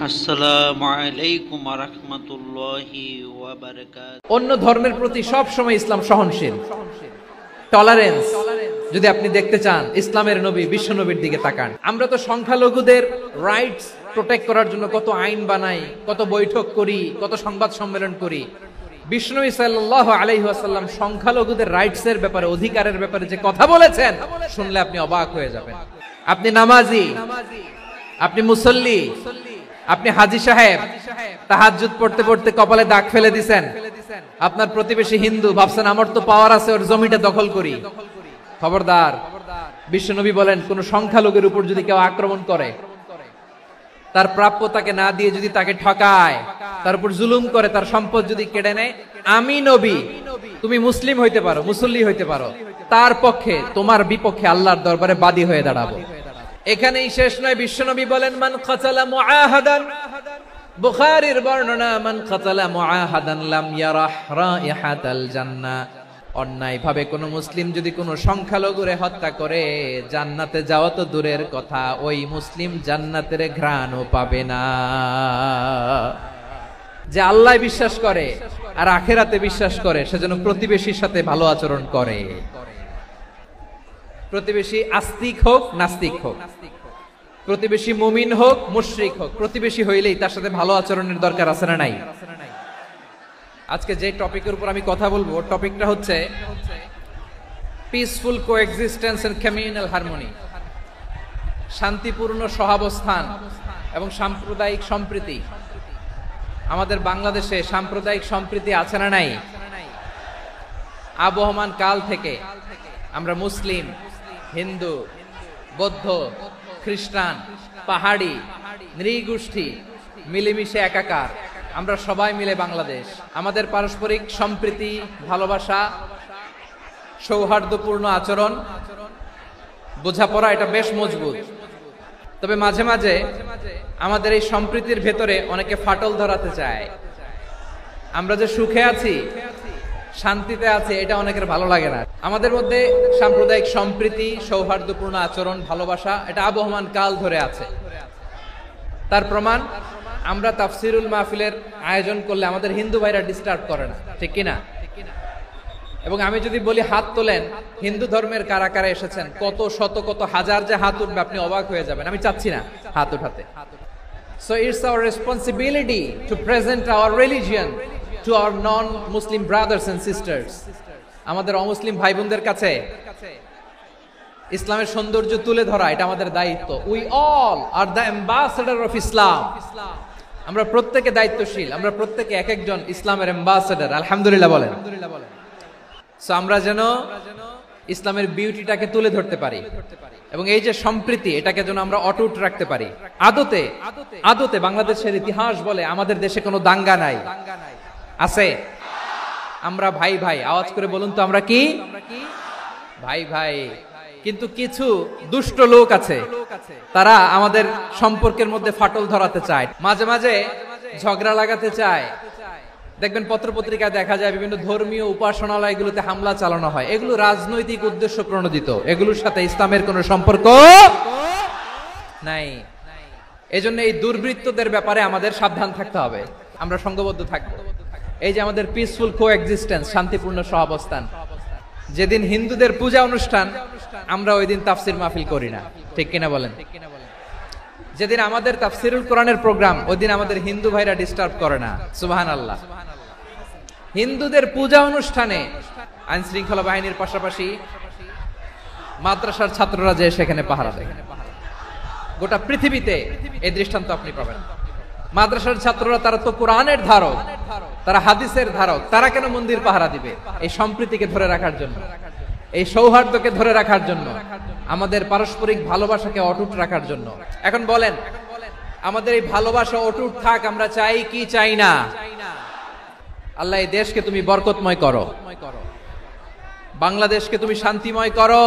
আসসালামু আলাইকুম ওয়া রাহমাতুল্লাহি ওয়া বারাকাতুহু। অন্য ধর্মের প্রতি সব সময় ইসলাম সহনশীল, টলারেন্স। যদি আপনি দেখতে চান ইসলামের নবী বিশ্ব নবীর দিকে তাকান। আমরা তো সংখ্যালঘুদের রাইটস প্রোটেক্ট করার জন্য কত আইন বানাই, কত বৈঠক করি, কত সংবাদ সম্মেলন করি। বিষ্ণু সাল্লাল্লাহু আলাইহি ওয়াসাল্লাম সংখ্যালঘুদের রাইটস এর ব্যাপারে, অধিকারের ব্যাপারে যে কথা বলেছেন, শুনলে আপনি অবাক হয়ে যাবেন। আপনি নামাজি, আপনি মুসল্লি, আপনি হাজী সাহেব, তাহাজ্জুদ পড়তে পড়তে কপালে দাগ ফেলে দিবেন। আপনার প্রতিবেশী হিন্দু, ভাবছেন আমার তো পাওয়ার আছে, ওর জমিটা দখল করি। খবরদার, বিশ্বনবী বলেন কোন সংখ্যালঘুর উপর যদি কেউ আক্রমণ করে, তার প্রাপ্য তাকে না দিয়ে যদি তাকে ঠকায়, তার উপর জুলুম করে, তার সম্পদ যদি কেড়ে নেয়, আমি নবী, তুমি মুসলিম হইতে পারো, মুসল্লি হইতে পারো, তার পক্ষে তোমার বিপক্ষে আল্লাহর দরবারে বাদী হয়ে দাঁড়াবো। এখানেই শেষ নয়, বিশ্বনবী বলেন মান কাতালা মুআহাদান, বুখারীর বর্ণনা, মান কাতালা মুআহাদান লাম ইয়ারাহ রাইহাতাল জান্নাহ। অন্যায় ভাবে কোন মুসলিম যদি কোন সংখ্যালঘুরে হত্যা করে, জান্নাতে যাওয়া তো দূরের কথা, ওই মুসলিম জান্নাতের ঘ্রাণও পাবে না। যে আল্লাহ বিশ্বাস করে আর আখিরাতে বিশ্বাস করে, সেজন্য প্রতিবেশীর সাথে ভালো আচরণ করে। প্রতিবেশী আস্তিক হোক নাস্তিক হোক, প্রতিবেশী মুমিন হোক মুশরিক হোক, প্রতিবেশী হইলেই তার সাথে ভালো আচরণের দরকার আছে না নাই? আজকে যে টপিকের উপর আমি কথা বলবো, টপিকটা হচ্ছে peaceful coexistence and communal harmony, শান্তিপূর্ণ সহাবস্থান এবং সাম্প্রদায়িক সম্প্রীতি। আমাদের বাংলাদেশে সাম্প্রদায়িক সম্প্রীতি আছে না নাই? আবহমান কাল থেকে আমরা মুসলিম, হিন্দু, বৌদ্ধ, খ্রিস্টান, পাহাড়ি, নৃগোষ্ঠী মিলেমিশে একাকার, আমরা সবাই মিলে বাংলাদেশ। আমাদের পারস্পরিক সম্প্রীতি, ভালোবাসা, সৌহার্দ্যপূর্ণ আচরণ, বোঝাপড়া, এটা বেশ মজবুত। তবে মাঝে মাঝে আমাদের এই সম্প্রীতির ভেতরে অনেকে ফাটল ধরাতে চায়। আমরা যে সুখে আছি, শান্তিতে আছে, এটা অনেকের ভালো লাগে না। আমাদের মধ্যে সাম্প্রদায়িক সম্প্রীতি, সৌহার্দ্যপূর্ণ আচরণ, ভালোবাসা, এটা আবহমান কাল ধরে আছে। তার প্রমাণ, আমরা তাফসিরুল মাহফিলের আয়োজন করলে আমাদের হিন্দু ভাইরা ডিস্টার্ব করে না, ঠিক কিনা? এবং আমি যদি বলি হাত তোলেন, হিন্দু ধর্মের কারা কারা এসেছেন, কত শত কত হাজার যে হাত উঠবে, আপনি অবাক হয়ে যাবেন। আমি চাচ্ছি না হাত উঠাতে। So it's our responsibility to present our religion to our non-Muslim brothers and sisters. আমাদের অমুসলিম ভাই বোনদের কাছে ইসলামের সৌন্দর্য তুলে ধরা, এটা আমাদের দায়িত্ব। We all are the ambassador of Islam. আমরা প্রত্যেকে দায়িত্বশীল, আমরা প্রত্যেকে এক একজন ইসলামের অ্যাম্বাসেডর। আলহামদুলিল্লাহ বলেন। সো আমরা যেন ইসলামের বিউটিটাকে তুলে ধরতে পারি এবং এই যে সম্প্রীতি, এটাকে যেন আমরা অটুট রাখতে পারি। আদতে আদতে বাংলাদেশের ইতিহাস বলে আমাদের দেশে কোনো দাঙ্গা নাই, আছে? আমরা ভাই ভাই, আওয়াজ করে বলুন তো, আমরা কি ভাই ভাই? কিন্তু কিছু দুষ্ট লোক আছে, তারা আমাদের সম্পর্কের মধ্যে ফাটল ধরাতে চায়, মাঝে মাঝে ঝগড়া লাগাতে চায়। দেখবেন পত্রপত্রিকায় দেখা যায় বিভিন্ন ধর্মীয় উপাসনালয়গুলোতে হামলা চালানো হয়। এগুলো রাজনৈতিক উদ্দেশ্য প্রণোদিত, এগুলোর সাথে ইসলামের কোনো সম্পর্ক নাই। এজন্য এই দুর্বৃত্তদের ব্যাপারে আমাদের সাবধান থাকতে হবে, আমরা সংঘবদ্ধ থাকবো। এই যে আমাদের পিসফুল কোএক্সিস্টেন্স, শান্তিপূর্ণ সহাবস্থান, যেদিন হিন্দুদের পূজা অনুষ্ঠান, আমরা ওই দিন তাফসির মাহফিল করি না, ঠিক কিনা বলেন? যেদিন আমাদের তাফসিরুল কোরআনের প্রোগ্রাম, ওই দিন আমাদের হিন্দু ভাইরা ডিস্টার্ব করে না। সুবহানাল্লাহ। হিন্দুদের পূজা অনুষ্ঠানে আইন শৃঙ্খলা বাহিনীর পাশাপাশি মাদ্রাসার ছাত্ররা যে সেখানে পাহারা দেয়। গোটা পৃথিবীতে এই দৃষ্টান্ত আপনি পাবেন। মাদ্রাসার ছাত্ররা, তারা তো কোরআনের ধারক, তারা হাদিসের ধারক, তারা কেন মন্দির পাহারা দিবে? এই সম্প্রীতিকে ধরে রাখার জন্য, এই সৌহার্দ্যকে ধরে রাখার জন্য, আমাদের পারস্পরিক ভালোবাসাকে অটুট রাখার জন্য। এখন বলেন, আমাদের এই ভালোবাসা অটুট থাক, আমরা চাই কি চাই না? আল্লাহ এই দেশকে তুমি বরকতময় করো, বাংলাদেশকে তুমি শান্তিময় করো।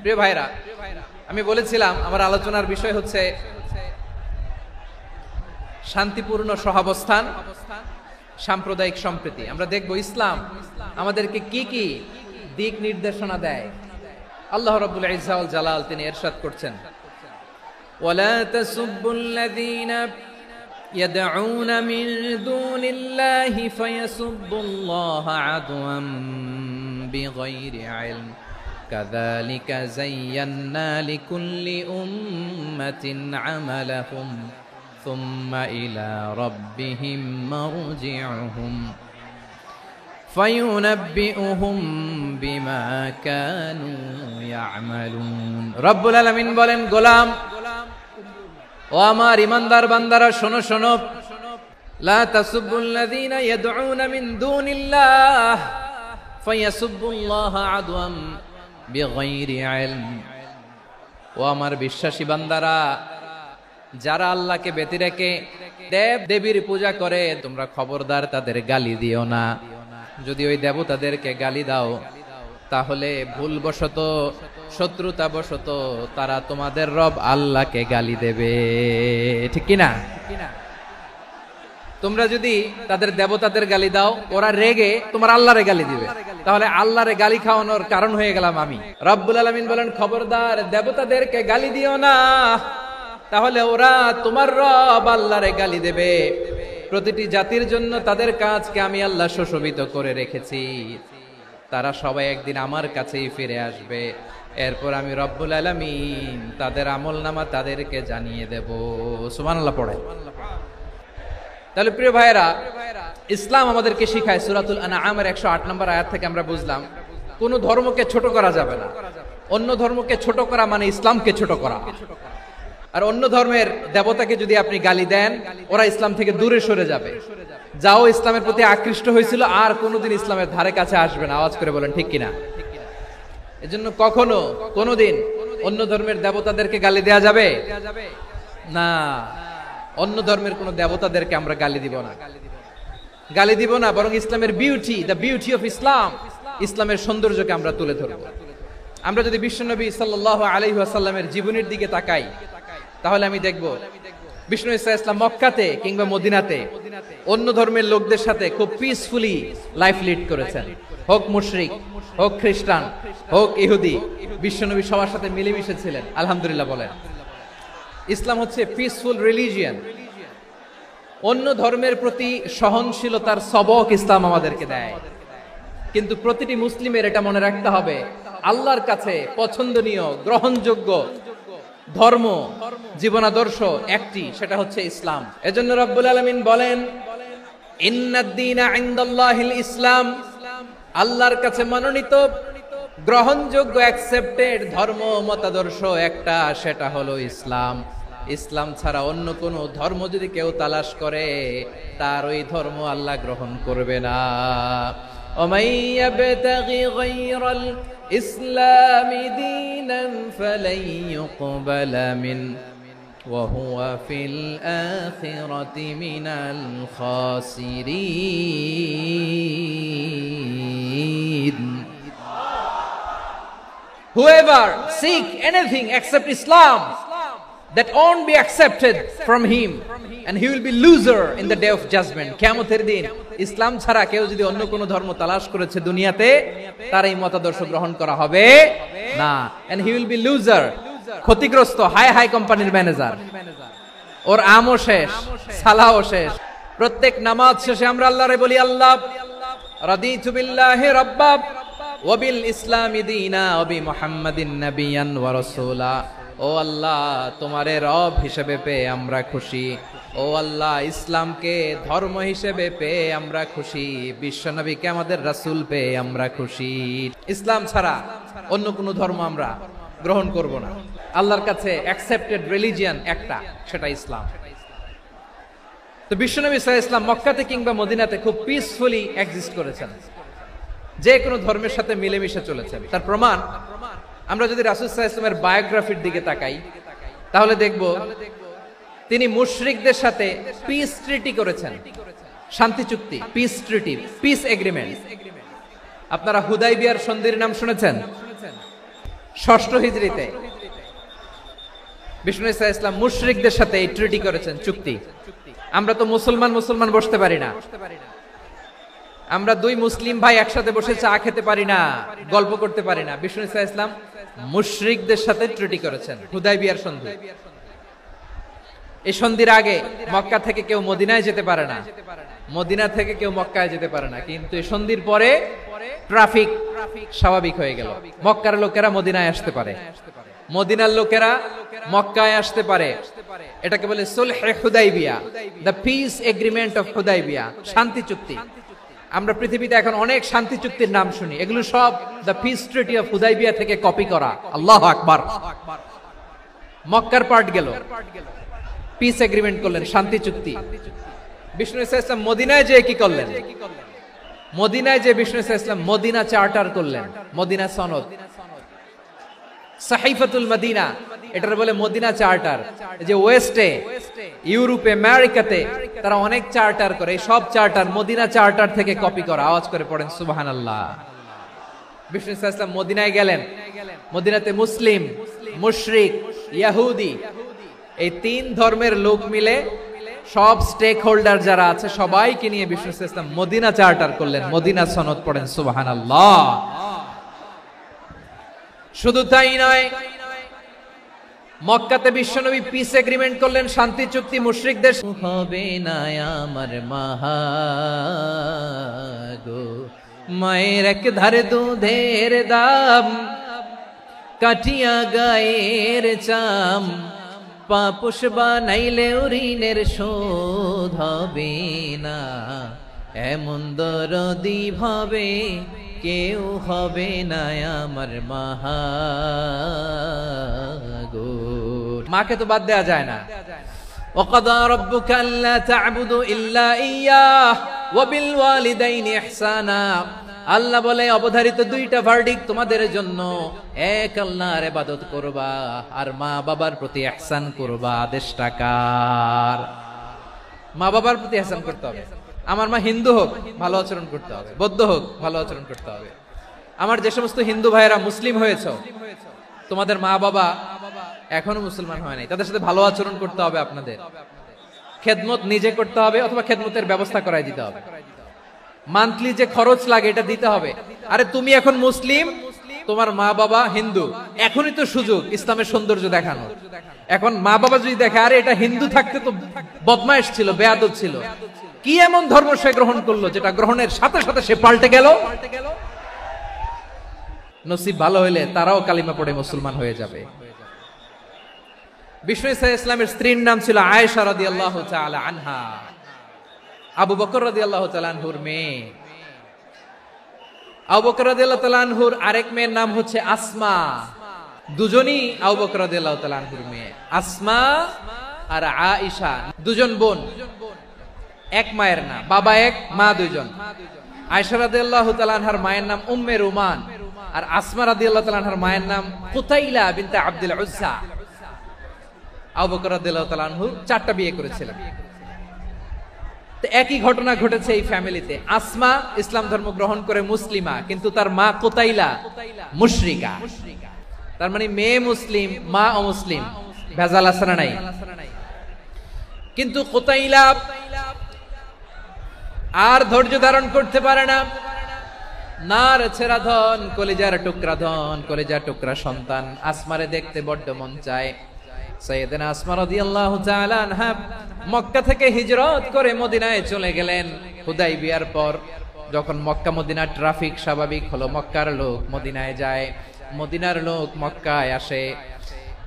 প্রিয় ভাইরা, আমি বলেছিলাম আমার আলোচনার বিষয় হচ্ছে শান্তিপূর্ণ সহাবস্থান, সাম্প্রদায়িক সম্প্রীতি। আমরা দেখব ইসলাম আমাদেরকে কি কি দিক নির্দেশনা দেয়। আল্লাহ রাব্বুল ইজ্জা ওয়াল জালাল তিনি ইরশাদ করছেন, ওয়ালা তাসুব্বুল লাযীনা يدعون من دون الله فيسبوا الله عدوا بغير علم كذلك زينا لكل أمة عملهم ثم إلى ربهم مرجعهم فينبئهم بما كانوا يعملون رب العالمين বলেন গোলাম ও আমার ইমানদার বান্দারা শোনো শোনো লা তাসুবুল্লাযীনা ইয়াদউনা মিন দুনিল্লাহ ফায়াসুবুল্লাহ আদওয়াম বিগাইরি ইলম ও আমার বিশ্বাসী বান্দারা যারা আল্লাহকে ব্যতি রেখে দেব দেবীর পূজা করে তোমরা খবরদার তাদের গালি দিও না যদি ওই দেবতাদেরকে গালি দাও তাহলে ভুলবশত শত্রুতাবশত তারা তোমাদের রব আল্লাহকে গালি দেবে ঠিক কি না তোমরা যদি তাদের দেবতাদের গালি দাও ওরা রেগে তোমার আল্লাহরে গালি দিবে তাহলে আল্লাহরে গালি খাওয়ানোর কারণ হয়ে গেলাম আমি রব্বুল আলামিন বলেন খবরদার দেবতাদেরকে গালি দিও না তাহলে ওরা তোমার রব আল্লাহরে গালি দেবে প্রতিটি জাতির জন্য তাদের কাজকে আমি আল্লাহ সুশোভিত করে রেখেছি তারা সবাই একদিন আমার কাছেই ফিরে আসবে এরপর আমি রব্বুল আলামিন তাদের আমলনামা তাদেরকে জানিয়ে দেব সুবহানাল্লাহ পড়ে তাহলে প্রিয় ভাইরা ইসলাম আমাদেরকে শিখায় সূরাতুল আনআমের 108 নম্বর আয়াত থেকে আমরা বুঝলাম কোন ধর্মকে ছোট করা যাবে না অন্য ধর্মকে ছোট করা মানে ইসলামকে ছোট করা আর অন্য ধর্মের দেবতাকে যদি আপনি গালি দেন ওরা ইসলাম থেকে দূরে সরে যাবে যাও ইসলামের প্রতি আকৃষ্ট হয়েছিল আর কোনোদিন ইসলামের ধারে কাছে আসবে না আওয়াজ করে বলেন ঠিক কিনা এজন্য কখনো কোনোদিন অন্য ধর্মের দেবতাদেরকে গালি দেয়া যাবে না অন্য ধর্মের কোন দেবতাদেরকে আমরা গালি দিব না বরং ইসলামের beauty the beauty of Islam ইসলামের সৌন্দর্যকে আমরা তুলে ধরব আমরা যদি বিশ্বনবী সাল্লাল্লাহু আলাইহি ওয়াসাল্লামের জীবনের দিকে তাকাই তাহলে আমি দেখব বিষ্ণু ইসলাম মক্কাতে কিংবা মদিনাতে অন্য ধর্মের লোকদের সাথে খুব পিসফুলি লাইফ লিড করেছেন হোক মুশরিক হোক খ্রিস্টান হোক ইহুদি বিশ্বনবী সবার সাথে মিলেমিশে ছিলেন আলহামদুলিল্লাহ বলেন ইসলাম হচ্ছে পিসফুল রিলিজিয়ন অন্য ধর্মের প্রতি সহনশীলতার সবক ইসলাম আমাদেরকে দেয় কিন্তু প্রতিটি মুসলিমের এটা মনে রাখতে হবে আল্লাহর কাছে পছন্দনীয় গ্রহণযোগ্য ধর্ম জীবনাদর্শ একটি সেটা হচ্ছে ইসলাম এজন্য রব্বুল আলামিন বলেন ইন্নাদ-দীনা ইনদাল্লাহিল ইসলাম আল্লাহর কাছে মনোনীত গ্রহণযোগ্য অ্যাকসেপ্টেড ধর্ম মতাদর্শ একটা সেটা হলো ইসলাম ইসলাম ছাড়া অন্য কোন ধর্ম যদি কেউ তালাশ করে তার ওই ধর্ম আল্লাহ গ্রহণ করবে না ومن يبتغي غير الإسلام دينا فلن يقبل منه وهو في الآخرة من الخاسرين Whoever seek anything except Islam that won't be accepted from him and he will be loser in the day of judgment কিয়ামতের দিন ইসলাম ছাড়া কেউ যদি অন্য কোন ধর্ম তালাশ করেছে দুনিয়াতে তার এই মতাদর্শ গ্রহণ করা হবে না and he will be loser ক্ষতিগ্রস্ত হাই হাই কোম্পানির ম্যানেজার ওর আমও শেষ সালাও শেষ প্রত্যেক নামাজ শেষে আমরা আল্লাহরে বলি আল্লাহ রাদিতু বিল্লাহি রাব্বা ওয়া বিল ইসলামি দীনা ওয়া বি মুহাম্মাদিন নাবিয়ান ওয়া রাসূলা ও আল্লাহ তোমারে রব হিসেবে পেয়ে আমরা খুশি ও আল্লাহ ইসলামকে ধর্ম হিসেবে পেয়ে আমরা খুশি বিশ্বনবীকে আমাদের রাসূল পেয়ে আমরা খুশি ইসলাম ছাড়া অন্য কোন ধর্ম আমরা গ্রহণ করব না আল্লাহর কাছে অ্যাকসেপ্টেড রিলিজিয়ন একটা সেটা ইসলাম তো বিশ্বনবী সাল্লাল্লাহু আলাইহি ওয়াসাল্লাম মক্কাতে কিংবা মদিনাতে খুব পিসফুলি এক্সিস্ট করেছেন যে কোনো ধর্মের সাথে মিলেমিশে চলেছেন তার প্রমাণ আমরা যদি রাসূল সাল্লাল্লাহু আলাইহি ওয়াসাল্লামের বায়োগ্রাফির দিকে তাকাই তাহলে দেখব তিনি মুশরিকদের সাথে পিস ট্রিটি করেছেন শান্তি চুক্তি পিস ট্রিটি পিস এগ্রিমেন্ট আপনারা হুদাইবিয়ার সন্ধির নাম শুনেছেন 6ষ্ঠ হিজরিতে বিষ্ণু সাল্লাল্লাহু আলাইহি ওয়াসাল্লাম মুশরিকদের সাথে এই ট্রিটি করেছেন চুক্তি আমরা তো মুসলমান বসতে পারি না আমরা দুই মুসলিম ভাই একসাথে বসে চা খেতে পারি না গল্প করতে পারি না বিষ্ণু সাল্লাল্লাহু আলাইহি ওয়াসাল্লাম মুশরিকদের সাথে ট্রিটি করেছেন হুদাইবিয়ার সন্ধি এই সন্ধির আগে মক্কা থেকে কেউ মদিনায় যেতে পারে না, মদিনা থেকে কেউ মক্কায় যেতে পারে না, কিন্তু এই সন্ধির পরে ট্রাফিক স্বাভাবিক হয়ে গেল। মক্কার লোকেরা মদিনায় আসতে পারে, মদিনার লোকেরা মক্কায় আসতে পারে। এটাকে বলে সুলহে Hudaibiya, the peace agreement of Hudaibiya, শান্তি চুক্তি। আমরা পৃথিবীতে এখন অনেক শান্তি চুক্তির নাম শুনি, এগুলো সব the piece treaty of Hudaibiya থেকে কপি করা। আল্লাহু আকবার। মক্কার পার্ট গেল, পিস এগ্রিমেন্ট করলেন, শান্তি চুক্তি। বিষ্ণু ইসলাম মদিনায় যে কি করলেন? মদিনায় যে বিষ্ণু ইসলাম মদিনা চার্টার করলেন, মদিনা সনদ, সাহিফাতুল মদিনা, এটার বলে মদিনা চার্টার। যে ওয়েস্টে, ইউরোপে, আমেরিকাতে তারা অনেক চার্টার করে, এই সব চার্টার মদিনা চার্টার থেকে কপি করা। আওয়াজ করে পড়েন সুবহানাল্লাহ। বিষ্ণু ইসলাম মদিনায় গেলেন, মদিনাতে মুসলিম, মুশরিক, ইহুদি, এই তিন ধর্মের লোক মিলে সব স্টেক হোল্ডার যারা আছে সবাইকে নিয়ে বিষ্ণু ইসলাম মদিনা চার্টার করলেন, মদিনা সনদ। পড়েন সুবহানাল্লাহ। শুধু তাই নয়, মক্কাতে বিশ্বনবী পিস এগ্রিমেন্ট করলেন, শান্তি চুক্তি। মুশরিকদের হবে না আমার মাহাগো, মায়ের এক ধারে দুধের দাম, কাটিয়া গায়ের চাম, পাপুষ বানাইলে ঋণের শোধ হবে না, এমন দরদি ভাবে কেউ হবে না আমার মাহাগো। মাকে তো বাদ দেয়া যায় না। وَقَضَى رَبُّكَ أَلَّا تَعْبُدُوا إِلَّا إِيَّاهُ وَبِالْوَالِدَيْنِ إِحْسَانًا। আল্লাহ বলে অবধারিত দুইটা ভার্ডিক্ট তোমাদের জন্য, এক আল্লাহর ইবাদত করবা আর মা বাবার প্রতি ইহসান করবা। আদেশটা কার? মা বাবার প্রতি ইহসান করতে হবে। আমার মা হিন্দু হোক, ভালো আচরণ করতে হবে, বৌদ্ধ হোক, ভালো আচরণ করতে হবে। আমার যে সমস্ত হিন্দু ভাইয়েরা মুসলিম হয়েছে, তোমাদের মা বাবা এখনো মুসলমান হয় নাই, তাদের সাথে ভালো আচরণ করতে হবে। আপনাদের খেদমত নিজে করতে হবে অথবা খেদমতের ব্যবস্থা করাই দিতে হবে। মান্থলি যে খরচ লাগে এটা দিতে হবে। আরে তুমি এখন মুসলিম, তোমার মা বাবা হিন্দু, এখনই তো সুযোগ ইসলামের সৌন্দর্য দেখানো। এখন মা বাবা যদি দেখে আরে এটা হিন্দু থাকতে তো বদমাইশ ছিল, বেয়াদব ছিল, কি এমন ধর্ম সে গ্রহণ করলো যেটা গ্রহণের সাথে সাথে সে পাল্টে গেল, নসিব ভালো হইলে তারাও কালিমা পড়ে মুসলমান হয়ে যাবে। বিষ্ণু ইসলামের স্ত্রীর নাম ছিল আয়েশা রাদিয়াল্লাহু তাআলা আনহা, আবু বকর রাদিয়াল্লাহু তাআলা আনহুর মেয়ে। আবু বকর রাদিয়াল্লাহু তাআলা আনহুর আরেক মেয়ের নাম হচ্ছে আসমা। দুজনই আবু বকর রাদিয়াল্লাহু তাআলা আনহুর মেয়ে, আসমা আর আয়েশা, দুজন বোন, এক মায়ের না, বাবা এক, মা দুইজন। আয়েশা রাদিয়াল্লাহু তাআলা আনহার মায়ের নাম উম্মে রুমান, আর আসমা রাদিয়াল্লাহু তাআলা আনহার মায়ের নাম কুতাইলা বিনতে আব্দুল উজ্জা। আবু বকর রাদিয়াল্লাহু তাআলা আনহু 4টা বিয়ে করেছিলেন। তো একই ঘটনা ঘটেছে এই ফ্যামিলিতে। আসমা ইসলাম ধর্ম গ্রহণ করে মুসলিমা, কিন্তু তার মা কুতাইলা মুশরিকা। তার মানে মেয়ে মুসলিম, মা অমুসলিম, ভেজাল আছে না নাই? কিন্তু কুতাইলা আর ধৈর্য ধারণ করতে পারে না। নার ছেড়া ধন, কলিজার টুকরা ধন, কলিজার টুকরা সন্তান আসমারে দেখতে বড্ড মন চায়। সাইয়েদনা আসমা রাদিয়াল্লাহু তাআলা আনহা মক্কা থেকে হিজরত করে মদিনায় চলে গেলেন হুদাইবিয়ার পর। যখন মক্কা মদিনার ট্রাফিক স্বাভাবিক হলো, মক্কার লোক মদিনায় যায়, মদিনার লোক মক্কায় আসে।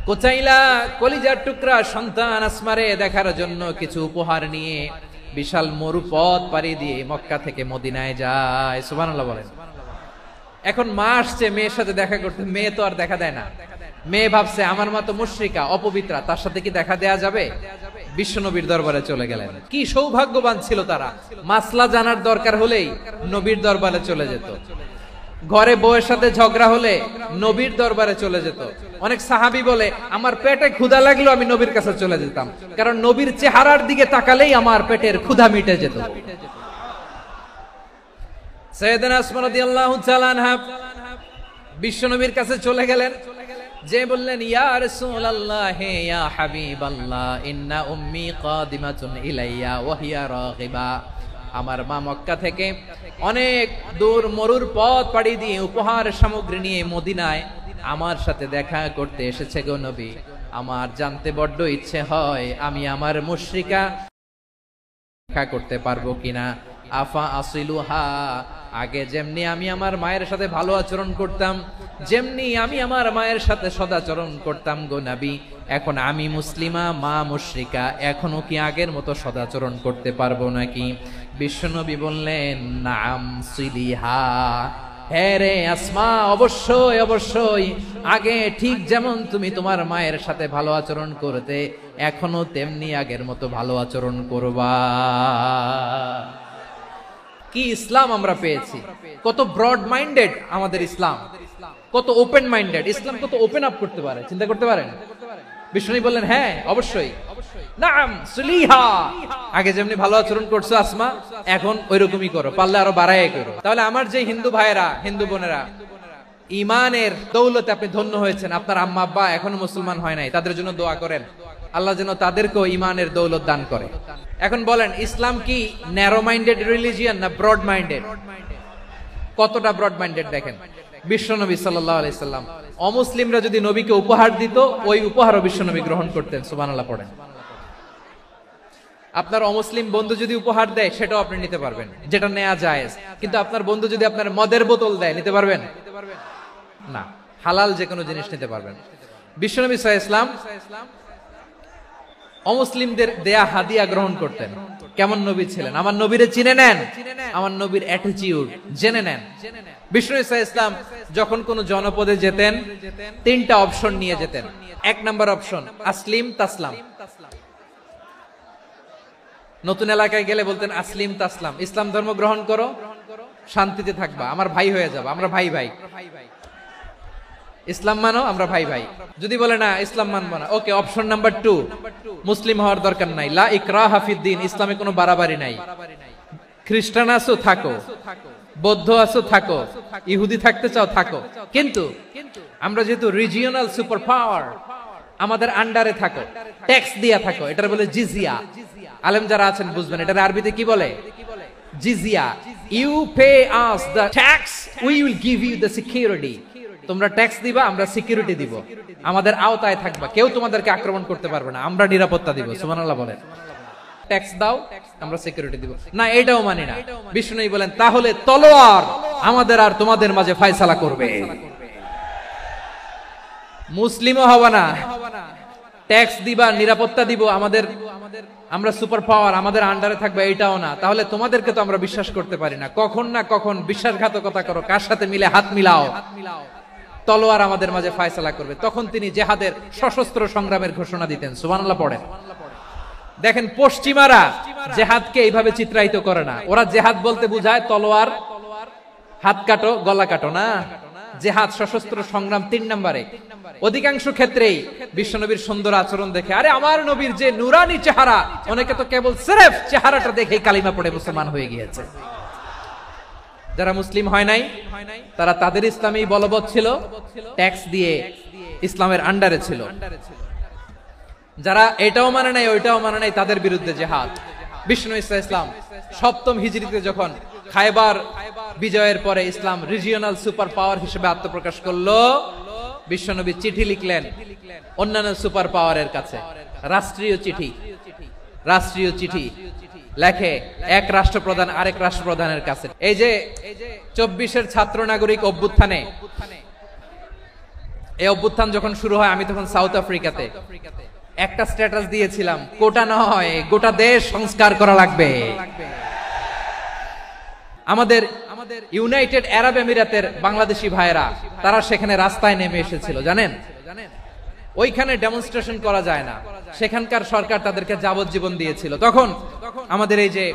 কুতাইলা কলিজার টুকরা সন্তান আসমারে দেখার জন্য কিছু উপহার নিয়ে বিশাল মরুপথ পাড়ি দিয়ে মক্কা থেকে মদিনায় যায়। সুবহানাল্লাহ বলেন। এখন মা আসছে মেয়ের সাথে দেখা করতে, মেয়ে তো আর দেখা দেয় না। মেয়ে ভাবছে আমার মা তো মুশরিকা, অপবিত্রা, তার সাথে কি দেখা দেয়া যাবে? বিশ্বনবীর দরবারে চলে গেলেন। কি সৌভাগ্যবান ছিল তারা, মাসলা জানার দরকার হলেই নবীর দরবারে চলে যেত। ঘরে বউয়ের সাথে ঝগড়া হলে নবীর দরবারে চলে যেত। অনেক সাহাবী বলে আমার পেটে ক্ষুধা লাগলো আমি নবীর কাছে চলে যেতাম, কারণ নবীর চেহারার দিকে তাকালেই আমার পেটের ক্ষুধা মিটে যেত। সাইয়েদনা আসমা রাদিয়াল্লাহু তাআলা আনহা বিশ্বনবীর কাছে চলে গেলেন, যে বললেন ইয়া রাসূলুল্লাহ ইয়া হাবিবাল্লাহ ইন্না উম্মি কাদিমাতুন ইলাইয়া ওয়া হিয়া রাগিবা। আমার মা মক্কা থেকে অনেক দূর মরুর পথ পাড়ি দিয়ে উপহার সামগ্রী নিয়ে মদিনায় আমার সাথে দেখা করতে এসেছে গো নবী। আমার জানতে বড্ড ইচ্ছে হয় আমি আমার মুশরিকা করতে পারবো কিনা। আফা আসিলুহা, আগে যেমনি আমি আমার মায়ের সাথে ভালো আচরণ করতাম, যেমনি আমি আমার মায়ের সাথে সদাচরণ করতাম গো নবী, এখন আমি মুসলিমা, মা মুশরিকা, এখনো কি আগের মতো সদাচরণ করতে পারবো নাকি? বিশ্বনবী বললেন নাম সিলিহা, হ্যাঁ রে আসমা, অবশ্যই অবশ্যই, আগে ঠিক যেমন তুমি তোমার মায়ের সাথে ভালো আচরণ করতে, এখনো তেমনি আগের মতো ভালো আচরণ করবা। কি ইসলাম আমরা পেয়েছি! কত ব্রড মাইন্ডেড আমাদের ইসলাম, কত ওপেন মাইন্ডেড ইসলাম, কত ওপেন আপ করতে পারে, চিন্তা করতে পারেন? বিষ্ণু বললেন হ্যাঁ অবশ্যই, নাম সুলিহা, আগে যেমনি ভালো আচরণ করছো আসমা, এখন ওইরকমই করো, পারলে আরো বাড়ায় করো। তাহলে আমার যে হিন্দু ভাইয়েরা, হিন্দু বোনেরা, ইমানের দৌলতে আপনি ধন্য হয়েছেন, আপনার আম্মা আব্বা এখনো মুসলমান হয় নাই, তাদের জন্য দোয়া করেন আল্লাহ যেন তাদেরকেও ইমানের দৌলত দান করে। এখন বলেন ইসলাম কি ন্যারো মাইন্ডেড রিলিজিয়ান না ব্রড মাইন্ডেড? কতটা ব্রড মাইন্ডেড দেখেন। বিশ্বনবী সাল্লাল্লাহু আলাইহি সাল্লাম অমুসলিমরা যদি নবীকে উপহার দিত, ওই উপহারও বিশ্বনবী গ্রহণ করতেন। সুবহানাল্লাহ পড়েন। আপনার অমুসলিম বন্ধু যদি উপহার দেয় সেটাও আপনি নিতে পারবেন, যেটা নেওয়া জায়েজ। কিন্তু আপনার বন্ধু যদি আপনার মদের বোতল দেয়, নিতে পারবেন না? হালাল যে কোনো জিনিস নিতে পারবেন। বিশ্বনবী সাল্লাল্লাহু আলাইহি ওয়াসাল্লাম অমুসলিমদের দেয়া হাদিয়া গ্রহণ করতেন। কেমন নবী ছিলেন? আমার নবীরে চিনে নেন, আমার নবীর অ্যাটিটিউড জেনে নেন। বিষ্ণু ইসলাম যখন কোন জনপদে যেতেন, তিনটা অপশন নিয়ে যেতেন। এক নাম্বার অপশন আসলিম তাসলাম, নতুন এলাকায় গেলে বলতেন আসলিম তাসলাম, ইসলাম ধর্ম গ্রহণ করো, শান্তিতে থাকবা, আমার ভাই হয়ে যাবা, আমরা ভাই ভাই, ইসলাম মানো, আমরা ভাই ভাই। যদি বলে না ইসলাম মানবো না, ওকে, অপশন নাম্বার 2, মুসলিম হওয়ার দরকার নাই, লা ইকরাহা ফিদ্দিন, ইসলামে কোনো বাড়াবাড়ি নাই, খ্রিস্টান আছো থাকো, বৌদ্ধ আছো থাকো, ইহুদি থাকতে চাও থাকো, কিন্তু আমরা যেহেতু রিজিওনাল সুপার পাওয়ার, আমাদের আন্ডারে থাকো, ট্যাক্স দিয়া থাকো, এটার বলে জিজিয়া। আলেম যারা আছেন বুঝবেন এটার আরবিতে কি বলে, জিজিয়া। You pay us the tax, we will give you the security. তোমরা ট্যাক্স দিবা, আমরা সিকিউরিটি দিব, আমাদের আওতায় থাকবা, কেউ তোমাদেরকে আক্রমণ করতে পারবে না, আমরা নিরাপত্তা দিব। সুবহানাল্লাহ বলেন। ট্যাক্স দাও, আমরা সিকিউরিটি দিব না, এটাও মানি না। বিষ্ণু বলেন তাহলে তলোয়ার আমাদের আর তোমাদের মাঝে ফয়সালা করবে। মুসলিমও হবা না, ট্যাক্স দিবা, নিরাপত্তা দিব, আমাদের, আমরা সুপার পাওয়ার, আমাদের আন্ডারে থাকবে, এটাও না। তাহলে তোমাদেরকে তো আমরা বিশ্বাস করতে পারি না, কখন না কখন বিশ্বাসঘাতকতা করো, কার সাথে মিলে হাত মিলাও, তলোয়ার আমাদের মাঝে ফয়সালা করবে। তখন তিনি জিহাদের সশস্ত্র সংগ্রামের ঘোষণা দিতেন। সুবহানাল্লাহ পড়েন। দেখেন পশ্চিমারা জিহাদকে এইভাবে চিত্রায়িত করে না, ওরা জিহাদ বলতে বুঝায় তলোয়ার, হাত কাটো, গলা কাটো, না, জিহাদ সশস্ত্র সংগ্রাম 3 নম্বরে। অধিকাংশ ক্ষেত্রেই বিশ্বনবীর সুন্দর আচরণ দেখে, আরে আমার নবীর যে নুরানি চেহারা, অনেকে তো কেবল সিরেফ চেহারাটা দেখেই কালিমা পড়ে মুসলমান হয়ে গিয়েছে। যারা মুসলিম হয় নাই তারা তাদের ইসলামেই বলবৎ ছিল, ট্যাক্স দিয়ে ইসলামের আন্ডারে ছিল। যারা এটাও মানে নাই ওইটাও মানে নাই, তাদের বিরুদ্ধে জিহাদ। বিষ্ণু ইসলাম 7ম হিজরিতে যখন খায়বার বিজয়ের পরে ইসলাম রিজিওনাল সুপার পাওয়ার হিসেবে আত্মপ্রকাশ করলো, বিশ্বনবী চিঠি লিখলেন অন্যান্য সুপার পাওয়ারের কাছে, রাষ্ট্রীয় চিঠি, রাষ্ট্রীয় চিঠি লেখে এক রাষ্ট্রপ্রধান আরেক রাষ্ট্রপ্রধানের কাছে। এই যে 24-এর ছাত্র নাগরিক অভ্যুত্থানে, এই অভ্যুত্থান যখন শুরু হয়, আমি তখন সাউথ আফ্রিকাতে, একটা স্ট্যাটাস দিয়েছিলাম, কোটা নয় গোটা দেশ সংস্কার করা লাগবে। আমাদের ইউনাইটেড আরব আমিরাতের বাংলাদেশি ভাইয়েরা তারা সেখানে রাস্তায় নেমে এসেছিল, জানেন? ওইখানে ডেমনস্ট্রেশন করা যায় না, সেখানকার সরকার তাদেরকে যাবজ্জীবন দিয়েছিল। তখন আমাদের এই যে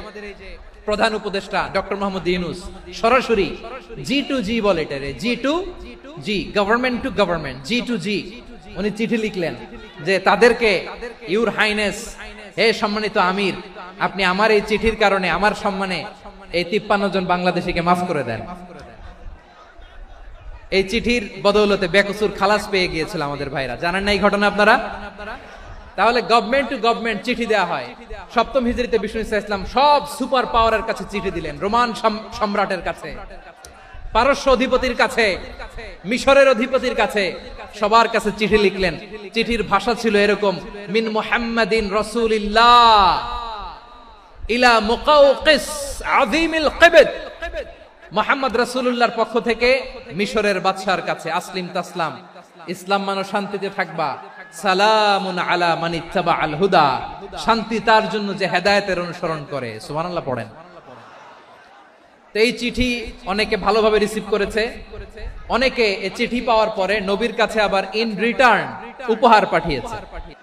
প্রধান উপদেষ্টা ডক্টর মোহাম্মদ ইউনূস সরাসরি G2G বলে, এটারে G2G, government to government, G2G, উনি চিঠি লিখলেন যে তাদেরকে, ইউর হাইনেস, হে সম্মানিত আমির, আপনি আমার এই চিঠির কারণে আমার সম্মানে এই 53 জন বাংলাদেশিকে মাফ করে দেন। এই চিঠির বদৌলতে বেকসুর খালাস পেয়ে গিয়েছিল আমাদের ভাইরা, জানেন না এই ঘটনা আপনারা? তাহলে গভর্নমেন্ট টু গভর্নমেন্ট চিঠি দেওয়া হয়। 7ম হিজরিতে বিষ্ণু ইসলাম সব সুপার পাওয়ারের কাছে চিঠি দিলেন, রোমান সম্রাটের কাছে, পারস্য অধিপতির কাছে, মিশরের অধিপতির কাছে, সবার কাছে চিঠি লিখলেন। চিঠির ভাষা ছিল এরকম, মিন মুহাম্মাদিন রাসূলিল্লাহ ইলা মুকাওকিস আযীমিল কিবত। মুহাম্মদ রাসূলুল্লাহর পক্ষ থেকে মিশরের বাদশার কাছে, আসলিম তাসলাম, ইসলাম মানো শান্তিতে থাকবা, সালামুন আলা মান ইত্তাবাআল হুদা, শান্তি তার জন্য যে হেদায়েতের অনুসরণ করে। সুবহানাল্লাহ পড়েন। তো এই চিঠি অনেকে ভালোভাবে রিসিভ করেছে, অনেকে এই চিঠি পাওয়ার পরে নবীর কাছে আবার ইন রিটার্ন উপহার পাঠিয়েছে।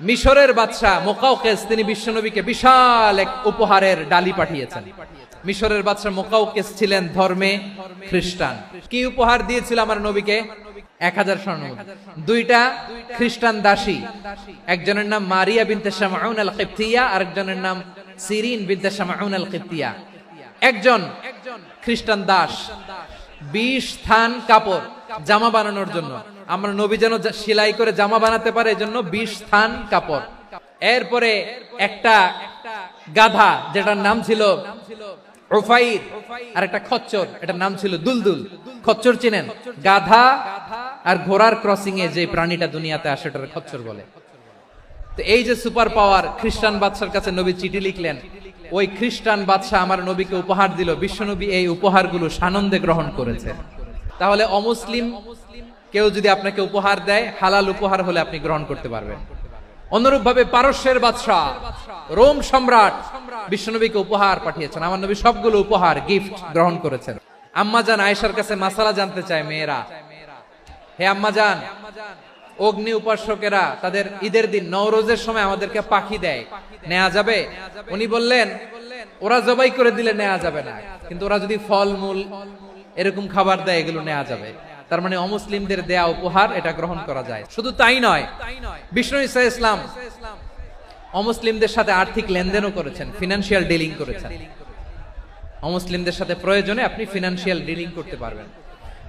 মিশরের বাদশা মুকাওকিস তিনি বিশ্বনবীকে বিশাল এক উপহারের ডালি পাঠিয়েছেন। মিশরের বাদশা মুকাওকিস ছিলেন ধর্মে খ্রিস্টান। কি উপহার দিয়েছিল আমার নবীকে? 1000 স্বর্ণমুদ্রা। দুইটা খ্রিস্টান দাসী, একজনের নাম মারিয়া বিনতে শামউন আল কিবতিয়া, আরেকজনের নাম সিরিন বিনতে শামউন আল কিবতিয়া। একজন খ্রিস্টান দাস 20 থান কাপড় জামা বানানোর জন্য, আমরা নবী যেন সেলাই করে জামা বানাতে পারে এজন্য 20 থান কাপড়। এরপরে একটা গাধা যেটার নাম ছিল উফাইর, আর একটা খচ্চর এটার নাম ছিল দুলদুল। খচ্চর চিনেন? গাধা আর ঘোড়ার ক্রসিং এ যে প্রাণীটা দুনিয়াতে আসে ওটার খচ্চর বলে। তো এই যে সুপার পাওয়ার খ্রিস্টান বাদশার কাছে নবী চিঠি লিখলেন, ওই খ্রিস্টান বাদশা আমার নবীকে উপহার দিল। বিশ্বনবী এই উপহারগুলো সানন্দে গ্রহণ করেছে। তাহলে অমুসলিম কেউ যদি আপনাকে উপহার দেয়, হালাল উপহার হলে আপনি গ্রহণ করতে পারবেন। অনুরূপ ভাবে পারস্যের বাদশা, রোম সম্রাট বিশ্বনবীকে উপহার পাঠিয়েছেন। আমার নবী সবগুলো উপহার গিফট গ্রহণ করেছেন। আম্মাজান আয়েশার কাছে মাসালা জানতে চায় মেয়েরা, হে আম্মাজান, অগ্নি উপাসকেরা তাদের ঈদের দিন নওরোজের সময় আমাদেরকে পাখি দেয়, নেওয়া যাবে? উনি বললেন, ওরা জবাই করে দিলে নেওয়া যাবে না, কিন্তু ওরা যদি ফল মূল এরকম খাবার দেয় এগুলো নেওয়া যাবে। তার মানে অমুসলিমদের দেয়া উপহার এটা গ্রহণ করা যায়। শুধু তাই নয়, বিষ্ণু ঈসা ইসলাম অমুসলিমদের সাথে আর্থিক লেনদেনও করেছেন, ফিনান্সিয়াল ডিলিং করেছেন। অমুসলিমদের সাথে প্রয়োজনে আপনি ফিনান্সিয়াল ডিলিং করতে পারবেন।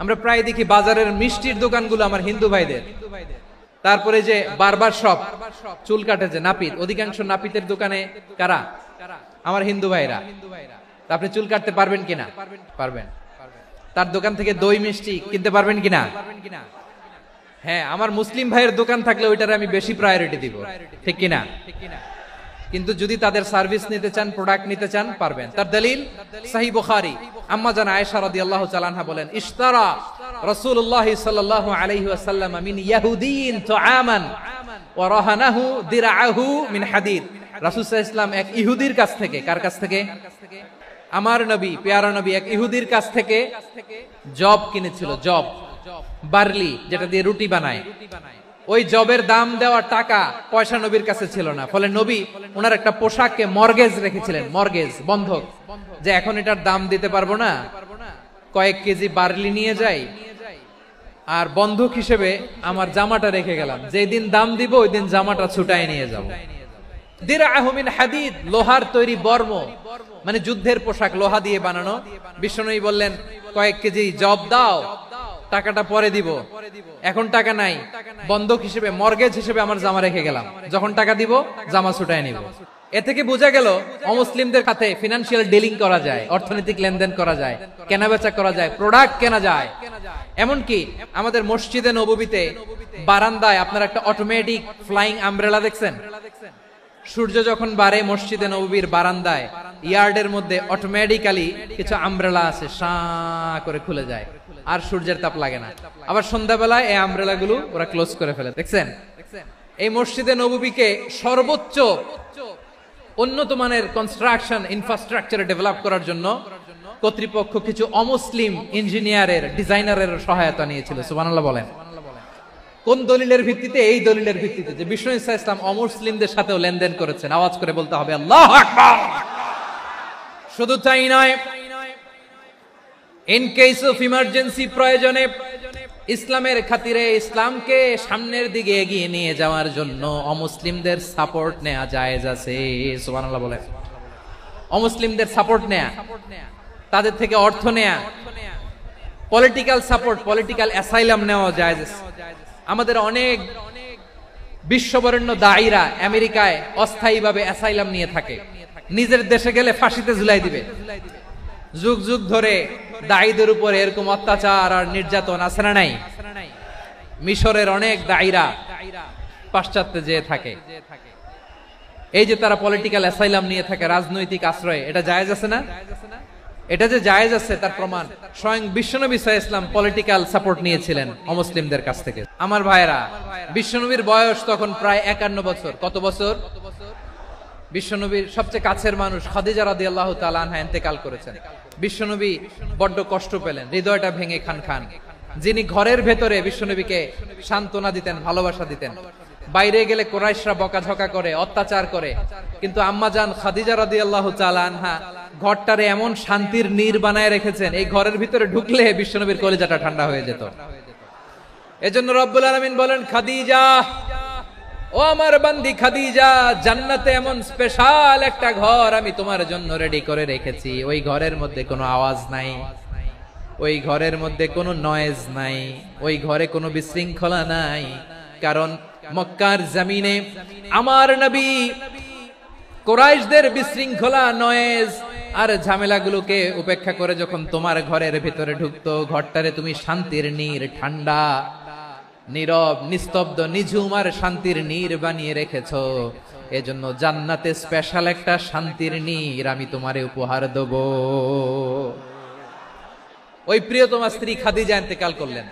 আমরা প্রায় দেখি বাজারের মিষ্টির দোকানগুলো আমার হিন্দু ভাইদের, তারপরে যে বারবার শপ, চুল কাটে যে নাপিত, অধিকাংশ নাপিতের দোকানে কারা? আমার হিন্দু ভাইরা। আপনি চুল কাটতে পারবেন কিনা? পারবেন। তার দোকান থেকে দই মিষ্টি কিনতে পারবেন কিনা? হ্যাঁ, আমার মুসলিম ভাইয়ের দোকান থাকলে ওইটারে আমি বেশি প্রায়োরিটি দিব, ঠিক কিনা? কিন্তু যদি তাদের সার্ভিস নিতে চান, প্রোডাক্ট নিতে চান, পারবেন। তার দলিল সহিহ বুখারী, আম্মা জান আয়েশা রাদিয়াল্লাহু তাআলা আনহা বলেন, ইশতারা রাসূলুল্লাহ সাল্লাল্লাহু আলাইহি ওয়াসাল্লাম মিন ইয়াহুদিয়িন তুআমান ওয়া রাহানাহু দিরআহু মিন হাদিদ। রাসূল সাল্লাল্লাহু আলাইহি ওয়াসাল্লাম এক ইহুদির কাছ থেকে, কার কাছ থেকে? আমার নবী, পেয়ারা নবী এক ইহুদির কাছ থেকে জব কিনেছিল। জব, বার্লি, যেটা দিয়ে রুটি বানায়। ওই জবের দাম দেওয়ার টাকা পয়সা নবীর কাছে ছিল না, ফলে নবী ওনার একটা পোশাককে মর্গেজ রেখেছিলেন, মর্গেজ, বন্ধক, যে এখন এটার দাম দিতে পারবো না, কয়েক কেজি বার্লি নিয়ে যাই আর বন্ধক হিসেবে আমার জামাটা রেখে গেলাম, যেদিন দাম দিব ওই দিন জামাটা ছুটায় নিয়ে যাব। দিরআহু মিন হাদিদ, লোহার তৈরি বর্ম, মানে যুদ্ধের পোশাক, লোহা দিয়ে বানানো। বিশ্বনবী বললেন, কয়েক কেজি জব দাও, টাকাটা পরে দিব, এখন টাকা নাই, বন্ধক হিসেবে, মর্গেজ হিসেবে আমার জামা রেখে গেলাম, যখন টাকা দিব জামা ছুটায় নিব। এ থেকে বোঝা গেল অমুসলিমদের সাথে ফিনান্সিয়াল ডিলিং করা যায়, অর্থনৈতিক লেনদেন করা যায়, কেনাবেচা করা যায়, প্রোডাক্ট কেনা যায়। এমনকি আমাদের মসজিদে নববীতে বারান্দায় আপনারা একটা অটোমেটিক ফ্লাইং আমব্রেলা দেখছেন? সূর্য যখন বাড়ে মসজিদে নববীর বারান্দায় ইয়ার্ডের মধ্যে অটোমেটিক্যালি কিছু আমব্রেলা আছে, শাঁ করে খুলে যায়, আর সূর্যের তাপ লাগে না। আবার সন্ধ্যাবেলায় এই আমব্রেলা গুলো ওরা ক্লোজ করে ফেলে, দেখছেন? এই মসজিদে নববীকে সর্বোচ্চ উন্নত মানের কনস্ট্রাকশন ইনফ্রাস্ট্রাকচারে ডেভেলপ করার জন্য কর্তৃপক্ষ কিছু অমুসলিম ইঞ্জিনিয়ারের, ডিজাইনারের সহায়তা নিয়েছিল। সুবহানাল্লাহ বলেন। কোন দলিলের ভিত্তিতে? এই দলিলের ভিত্তিতে যে বিষ্ণু ঈসা ইসলাম অমুসলিমদের সাথেও লেনদেন করেছেন। আওয়াজ করে বলতে হবে আল্লাহু আকবার। শুধু তাই নয়, ইন কেস অফ ইমার্জেন্সি, প্রয়োজনে ইসলামের খাতিরে, ইসলামকে সামনের দিকে এগিয়ে নিয়ে যাওয়ার জন্য অমুসলিমদের সাপোর্ট নেওয়া জায়েজ আছে। সুবহানাল্লাহ বলেন। অমুসলিমদের সাপোর্ট নেয়া, তাদের থেকে অর্থ নেয়া, পলিটিক্যাল সাপোর্ট, পলিটিক্যাল অ্যাসাইলাম নেওয়া জায়েজ আছে। আমাদের অনেক বিশ্ববরেণ্য দায়ীরা আমেরিকায় অস্থায়ীভাবে অ্যাসাইলাম নিয়ে থাকে, নিজের দেশে গেলে ফাঁসিতে ঝুলাই দিবে। যুগ যুগ ধরে দায়ীদের উপর এরকম অত্যাচার আর নির্যাতন আছে না নাই? মিশরের অনেক দায়ীরা পাশ্চাত্যে যেয়ে থাকে, এই যে তারা পলিটিক্যাল অ্যাসাইলাম নিয়ে থাকে, রাজনৈতিক আশ্রয়, এটা জায়েজ আছে না? এটা যে জায়েজ আছে তার প্রমাণ স্বয়ং বিশ্বনবী সাল্লাল্লাহু আলাইহি ওয়াসাল্লাম পলিটিক্যাল সাপোর্ট নিয়েছিলেন অমুসলিমদের কাছ থেকে। আমার ভাইরা, বিশ্বনবীর বয়স তখন প্রায় 51 বছর। কত বছর? বিশ্বনবীর সবচেয়ে কাছের মানুষ খাদিজা রাদিয়াল্লাহু তাআলা আনহা ইন্তেকাল করেছেন। বিশ্বনবী বড্ড কষ্ট পেলেন, হৃদয়টা ভেঙে খান খান। যিনি ঘরের ভেতরে বিশ্বনবীকে সান্ত্বনা দিতেন, ভালোবাসা দিতেন, বাইরে গেলে কুরাইশরা বকাঝকা করে, অত্যাচার করে, কিন্তু আম্মাজান খাদিজা রাদিয়াল্লাহু তাআলা আনহা ঘরটারে এমন শান্তির নীর বানায় রেখেছেন, এই ঘরের ভিতরে ঢুকলে বিশ্বনবীর কলিজাটা ঠান্ডা হয়ে যেত। এজন্য রব্বুল আলামিন বলেন, খাদিজা, ও আমার বান্দি খাদিজা, জান্নাতে এমন স্পেশাল একটা ঘর আমি তোমার জন্য রেডি করে রেখেছি। ওই ঘরের মধ্যে কোনো আওয়াজ নাই, ওই ঘরের মধ্যে কোনো নয়েজ নাই, ওই ঘরে কোনো বিশৃঙ্খলা নাই। কারণ মক্কার জমিনে আমার নবী কুরাইশদের বিশৃঙ্খলা, নয়েজ আর ঝামেলাগুলোকে উপেক্ষা করে যখন তোমার ঘরের ভিতরে ঢুকতো, ঘরটারে তুমি শান্তির নীর, ঠান্ডা, নীরব, নিস্তব্ধ, নিঝুম আর শান্তির নীর বানিয়ে রেখেছো। এজন্য জান্নাতে স্পেশাল একটা শান্তির নীর আমি তোমারে উপহার দেব। ওই প্রিয়তমা স্ত্রী খাদিজা ইন্তেকাল করলেন,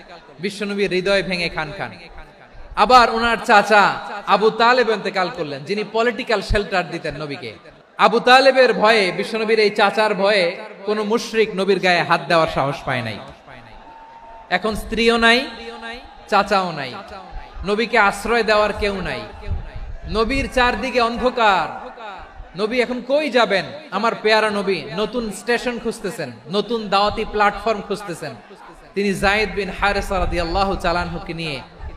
বিশ্বনবীর হৃদয় ভেঙে খান খান। আবার ওনার চাচা আবু তালেব ইন্তেকাল করলেন, যিনি পলিটিক্যাল শেল্টার দিতেন নবীকে। আবু তালেবের ভয়ে, বিশ্বনবীর এই চাচার ভয়ে কোন মুশরিক নবীর গায়ে হাত দেওয়ার সাহস পায় নাই। এখন স্ত্রীও নাই, চাচাও নাই, নবীকে আশ্রয় দেওয়ার কেউ নাই। নবীর চারদিকে অন্ধকার, নবী এখন কই যাবেন? আমার পেয়ারা নবী নতুন স্টেশন খুঁজতেছেন, নতুন দাওয়াতি প্ল্যাটফর্ম খুঁজতেছেন। তিনি যায়েদ বিন হারেসা রাদিয়াল্লাহু তাআলা আনহুকে নিয়ে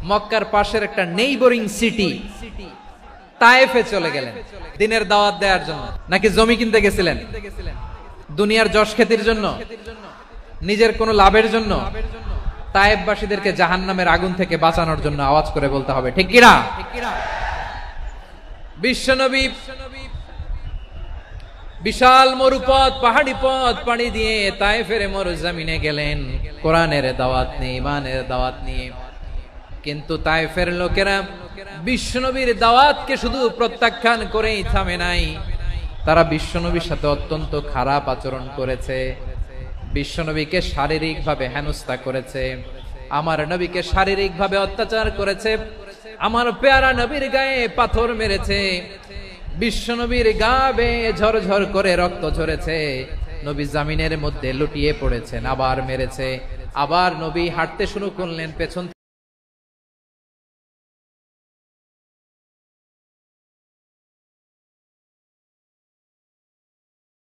মক্কার পাশের একটা নেইবরিং সিটি তায়েফে চলে গেলেন দিনের দাওয়াত দেওয়ার জন্য। নাকি জমি কিনতে গেছিলেন? দুনিয়ার যশ খ্যাতির জন্য, নিজের কোনো লাভের জন্য? তায়েফবাসীদেরকে জাহান্নামের আগুন থেকে বাঁচানোর জন্য। আওয়াজ করে বলতে হবে ঠিক কিনা? বিশ্বনবী বিশাল মরুপথ, পাহাড়ি পথ পাড়ি দিয়ে তায়েফের মরুজমিনে গেলেন কোরআনের দাওয়াত নিয়ে, ইমানের দাওয়াত নিয়ে। কিন্তু তায়েফের লোকেরা বিশ্বনবীর দাওয়াতকে শুধু প্রত্যাখ্যান করেই থামে নাই, তারা বিশ্বনবীর সাথে অত্যন্ত খারাপ আচরণ করেছে, বিশ্বনবীকে শারীরিকভাবে হেনস্থা করেছে, আমার নবীকে শারীরিকভাবে অত্যাচার করেছে, আমার পেয়ারা নবীর গায়ে পাথর মেরেছে, বিশ্বনবীর গা বেয়ে ঝরঝর করে রক্ত ঝরেছে, নবী জামিনের মধ্যে লুটিয়ে পড়েছেন, আবার মেরেছে। আবার নবী হাঁটতে শুরু করলেন, পেছন